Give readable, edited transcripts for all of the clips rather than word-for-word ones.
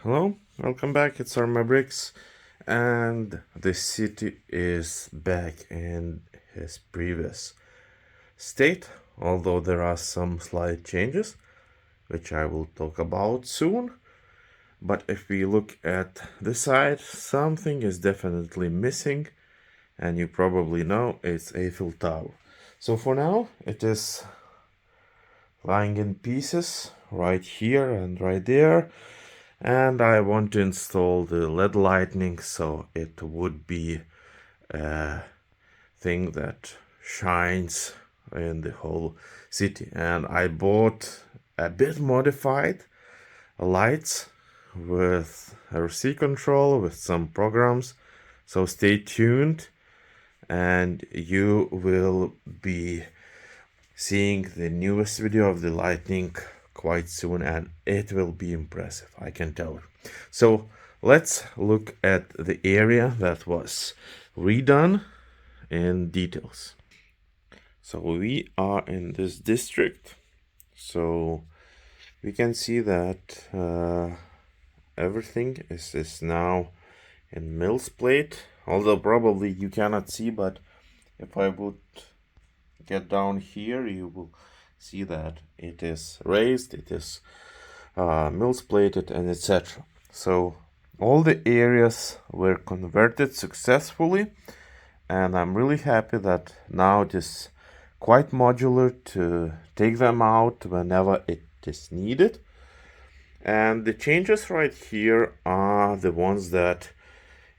Hello, welcome back. It's Arma Bricks, and the city is back in his previous state, although there are some slight changes, which I will talk about soon. But if we look at the side, something is definitely missing, and you probably know it's Eiffel Tower. So for now, it is lying in pieces right here and right there. And I want to install the LED lighting so it would be a thing that shines in the whole city. And I bought a bit modified lights with RC control, with some programs. So stay tuned and you will be seeing the newest video of the lighting quite soon, and it will be impressive, I can tell you. So let's look at the area that was redone in details. So we are in this district, so we can see that everything is now in Mills plate, although probably you cannot see, but if I would get down here, you will see that it is raised, it is Mills plated, and etc. So all the areas were converted successfully, and I'm really happy that now it is quite modular to take them out whenever it is needed. And the changes right here are the ones that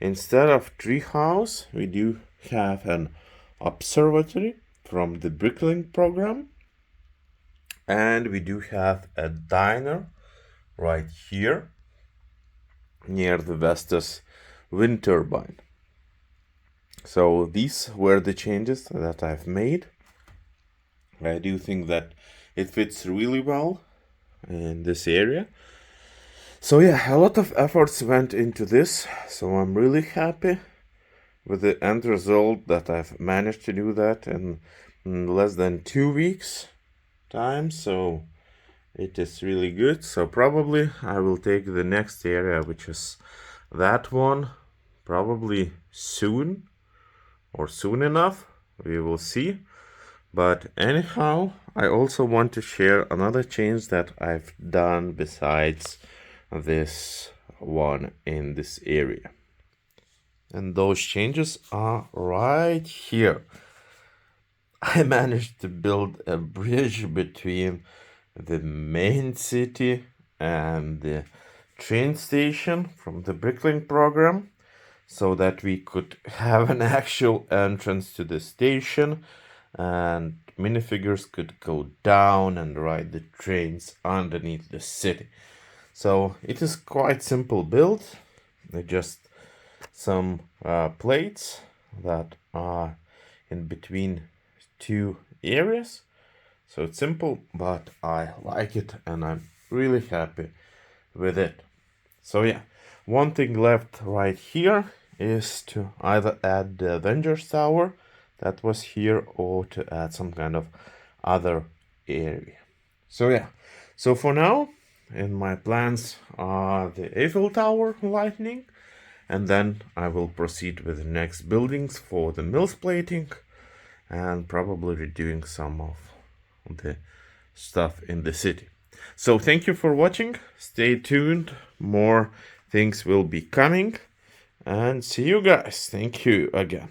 instead of treehouse, we do have an observatory from the Bricklink program, and we do have a diner right here near the Vestas wind turbine. So these were the changes that I've made. I do think that it fits really well in this area. So yeah, a lot of efforts went into this, so I'm really happy with the end result that I've managed to do that in less than 2 weeks time, so it is really good. So probably I will take the next area, which is that one, probably soon or soon enough, we will see. But anyhow, I also want to share another change that I've done besides this one in this area. And those changes are right here. I managed to build a bridge between the main city and the train station from the Bricklink program, so that we could have an actual entrance to the station and minifigures could go down and ride the trains underneath the city. So it is quite simple build. Just some plates that are in between two areas. So it's simple, but I like it and I'm really happy with it. So yeah, one thing left right here is to either add the Avengers Tower that was here or to add some kind of other area. So yeah, so for now, in my plans are the Eiffel Tower lightning, and then I will proceed with the next buildings for the Mills plating and probably redoing some of the stuff in the city. So thank you for watching. Stay tuned. More things will be coming. And see you guys. Thank you again.